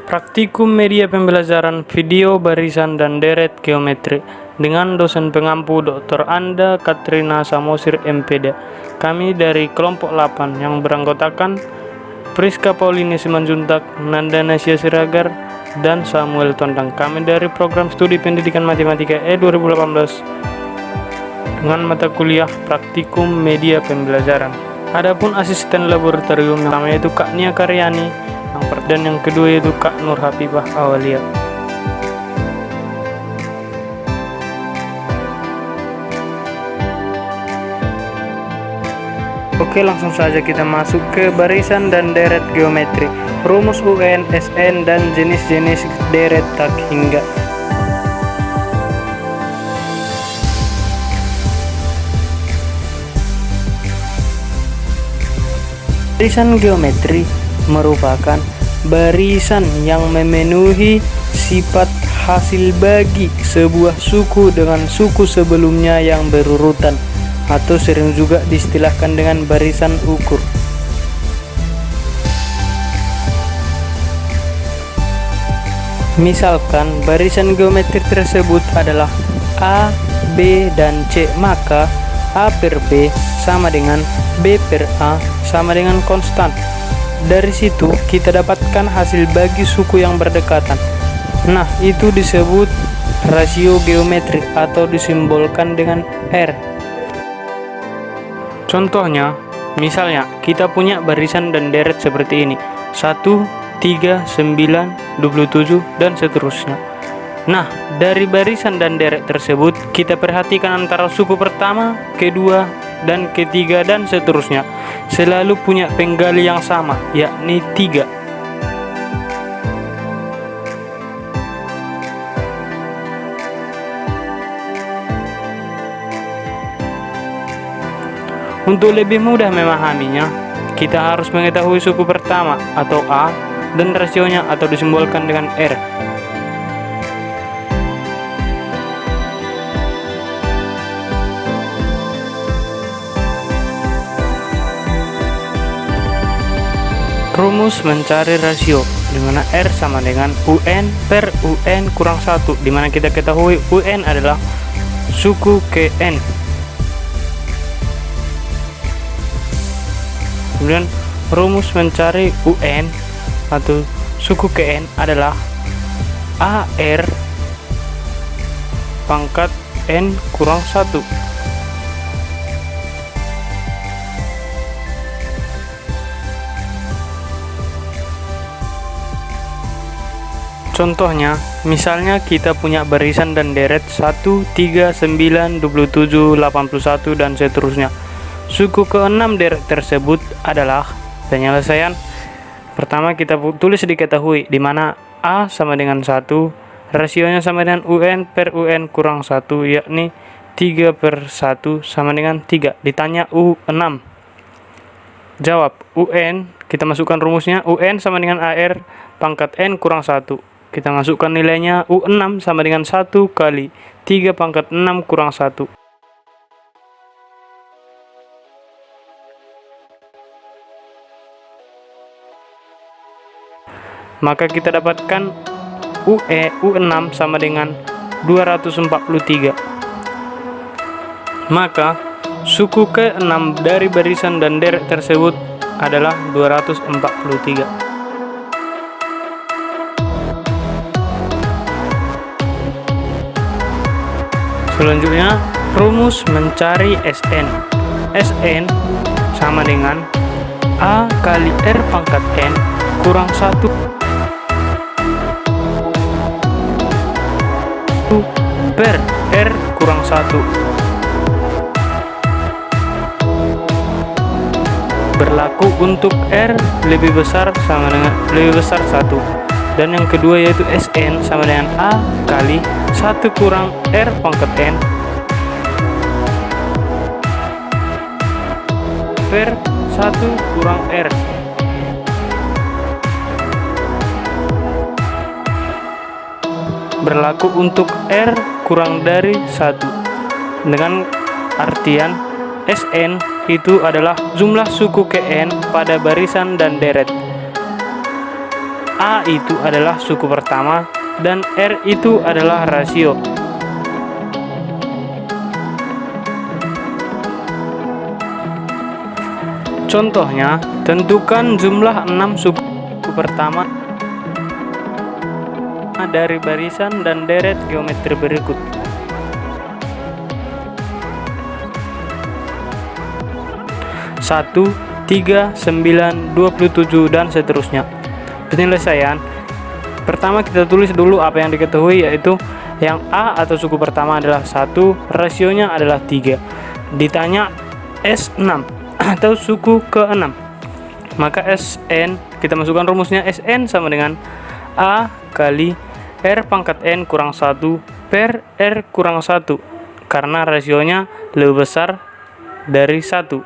Praktikum media pembelajaran video barisan dan deret geometri dengan dosen pengampu Dr. Anda Katrina Samosir MPD. Kami dari kelompok 8 yang beranggotakan Priska Pauline Simanjuntak, Nanda Nasya Siragar, dan Samuel Tondang. Kami dari program studi pendidikan matematika 2018 dengan mata kuliah praktikum media pembelajaran. Adapun asisten laboratorium yang pertama yaitu Kak Nia Karyani, dan yang kedua yaitu Kak Nur Hafifah Awalia. Oke, langsung saja kita masuk ke barisan dan deret geometri, rumus UN, SN, dan jenis-jenis deret tak hingga. Barisan geometri merupakan barisan yang memenuhi sifat hasil bagi sebuah suku dengan suku sebelumnya yang berurutan, atau sering juga diistilahkan dengan barisan ukur. Misalkan barisan geometri tersebut adalah A, B, dan C, maka A per B sama dengan B per A sama dengan konstan. Dari situ kita dapatkan hasil bagi suku yang berdekatan. Nah, itu disebut rasio geometri atau disimbolkan dengan R. Contohnya, misalnya kita punya barisan dan deret seperti ini: 1, 3, 9, 27, dan seterusnya. Nah, dari barisan dan deret tersebut kita perhatikan antara suku pertama, kedua, dan ketiga, dan seterusnya selalu punya penggali yang sama, yakni 3. Untuk lebih mudah memahaminya, kita harus mengetahui suku pertama atau A dan rasionya atau disimbolkan dengan R. Rumus mencari rasio, di mana R sama dengan UN per UN kurang 1, di mana kita ketahui UN adalah suku KN. Kemudian rumus mencari UN atau suku KN adalah AR pangkat N kurang 1. Contohnya, misalnya kita punya barisan dan deret 1, 3, 9, 27, 81, dan seterusnya. Suku ke-6 deret tersebut adalah penyelesaian. Pertama kita tulis diketahui, di mana A sama dengan 1, rasionya sama dengan UN per UN kurang 1, yakni 3 per 1 sama dengan 3. Ditanya U6. Jawab UN, kita masukkan rumusnya, UN sama dengan AR pangkat N kurang 1. Kita masukkan nilainya, U6 sama dengan 1 kali 3 pangkat 6 kurang 1. Maka kita dapatkan U6 sama dengan 243. Maka suku ke-6 dari barisan dan deret tersebut adalah 243. Selanjutnya, rumus mencari SN. SN sama dengan A kali R pangkat N kurang 1 per R kurang 1. Berlaku untuk R lebih besar sama dengan lebih besar 1. Dan yang kedua yaitu SN sama dengan A kali 1 kurang R pangkat N per 1 kurang R. Berlaku untuk R kurang dari 1. Dengan artian SN itu adalah jumlah suku KN pada barisan dan deret. A itu adalah suku pertama dan R itu adalah rasio. Contohnya, tentukan jumlah 6 suku pertama dari barisan dan deret geometri berikut. 1, 3, 9, 27, dan seterusnya. Penyelesaian. Pertama kita tulis dulu apa yang diketahui, yaitu yang A atau suku pertama adalah 1, rasionya adalah 3. Ditanya S6 atau suku ke-6. Maka Sn, kita masukkan rumusnya. Sn sama dengan A kali R pangkat N kurang 1 per R kurang 1, karena rasionya lebih besar dari 1.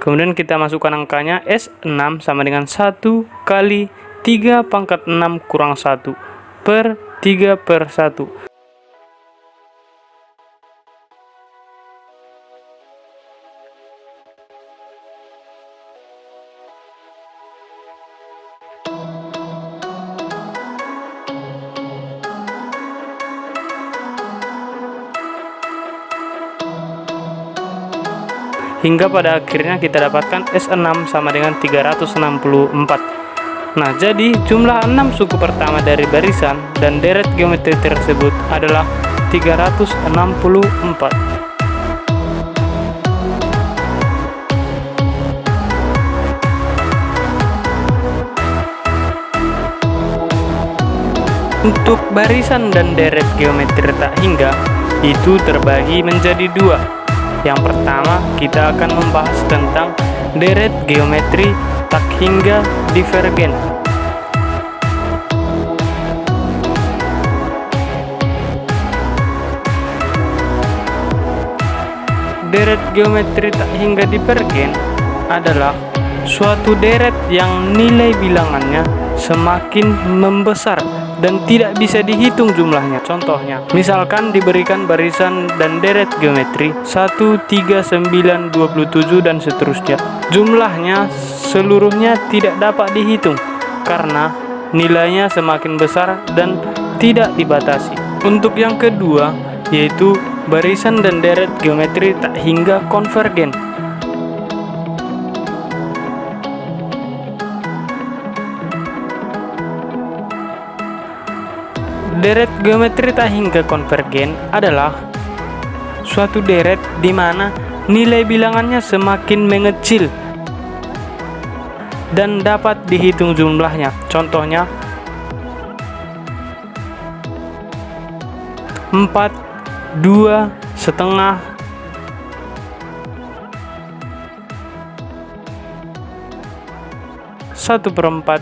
Kemudian kita masukkan angkanya. S6 sama dengan 1 kali 3 pangkat 6 kurang 1 per 3 per 1. Hingga pada akhirnya kita dapatkan S6 sama dengan 364. Nah, jadi jumlah 6 suku pertama dari barisan dan deret geometri tersebut adalah 364. Untuk barisan dan deret geometri tak hingga itu terbagi menjadi dua. Yang pertama, kita akan membahas tentang deret geometri tak hingga divergen. Deret geometri tak hingga divergen adalah suatu deret yang nilai bilangannya semakin membesar dan tidak bisa dihitung jumlahnya. Contohnya, misalkan diberikan barisan dan deret geometri 1, 3, 9, 27, dan seterusnya. Jumlahnya seluruhnya tidak dapat dihitung karena nilainya semakin besar dan tidak dibatasi. Untuk yang kedua, yaitu barisan dan deret geometri tak hingga konvergen. Deret geometri tak hingga konvergen adalah suatu deret di mana nilai bilangannya semakin mengecil dan dapat dihitung jumlahnya. Contohnya, 4, 2, setengah, 1/4,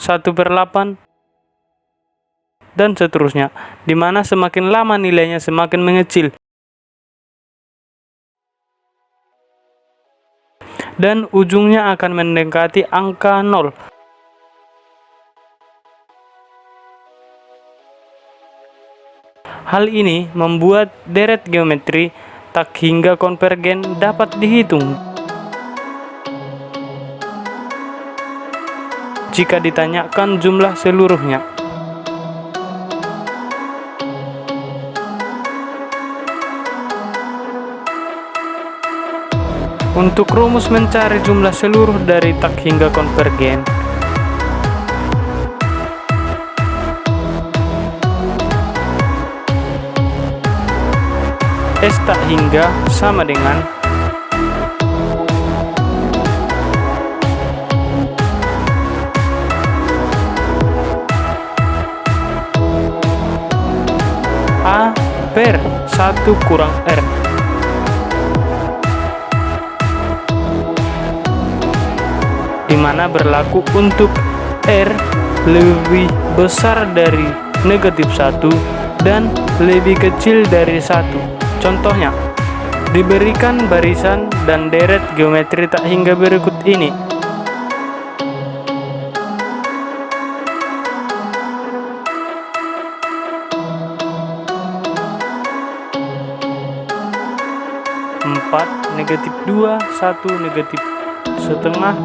1/8, dan seterusnya, di mana semakin lama nilainya semakin mengecil dan ujungnya akan mendekati angka 0. Hal ini membuat deret geometri tak hingga konvergen dapat dihitung jika ditanyakan jumlah seluruhnya. Untuk rumus mencari jumlah seluruh dari tak hingga konvergen, S tak hingga sama dengan A per 1 kurang R, di mana berlaku untuk R lebih besar dari negatif 1 dan lebih kecil dari 1. Contohnya, diberikan barisan dan deret geometri tak hingga berikut ini. -4, -2, 1, setengah,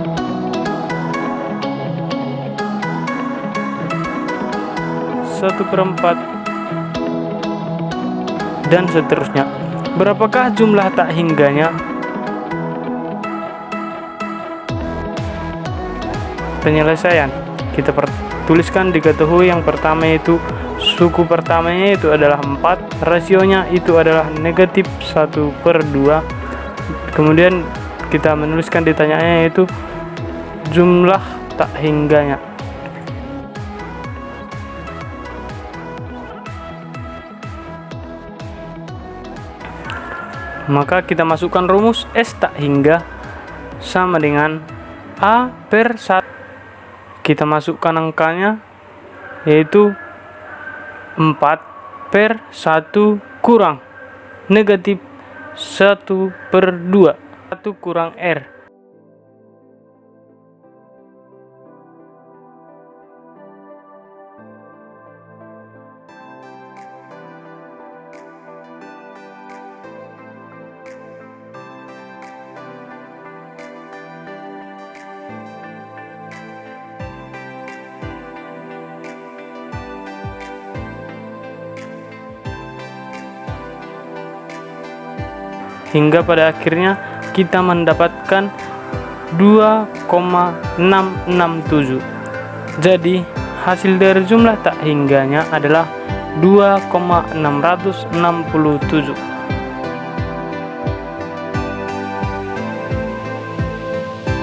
1/4, dan seterusnya. Berapakah jumlah tak hingganya? Penyelesaian kita tuliskan diketahui yang pertama yaitu suku pertamanya itu adalah 4, rasionya itu adalah -1/2. Kemudian kita menuliskan ditanyaannya yaitu jumlah tak hingganya. Maka kita masukkan rumus S tak hingga sama dengan A/1. Kita masukkan angkanya yaitu 4/1 kurang -1/2, 1 kurang R. Hingga pada akhirnya kita mendapatkan 2,667. Jadi hasil dari jumlah tak hingganya adalah 2,667.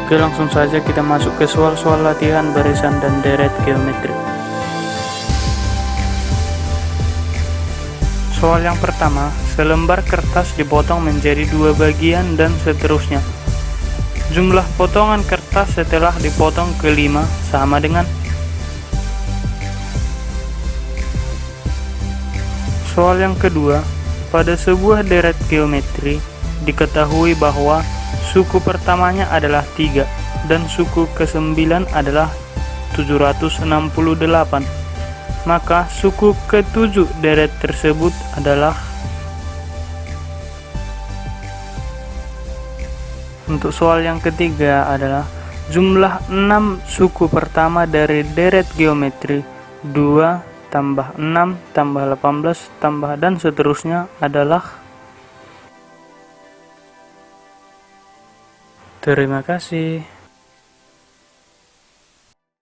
Oke, langsung saja kita masuk ke soal-soal latihan barisan dan deret geometri. Soal yang pertama, selembar kertas dipotong menjadi 2 bagian dan seterusnya. Jumlah potongan kertas setelah dipotong ke 5 sama dengan. Soal yang kedua, pada sebuah deret geometri diketahui bahwa suku pertamanya adalah 3 dan suku ke-9 adalah 768. Maka suku ke-7 deret tersebut adalah. Untuk soal yang ketiga adalah jumlah 6 suku pertama dari deret geometri 2 tambah 6 tambah 18 tambah dan seterusnya adalah. Terima kasih.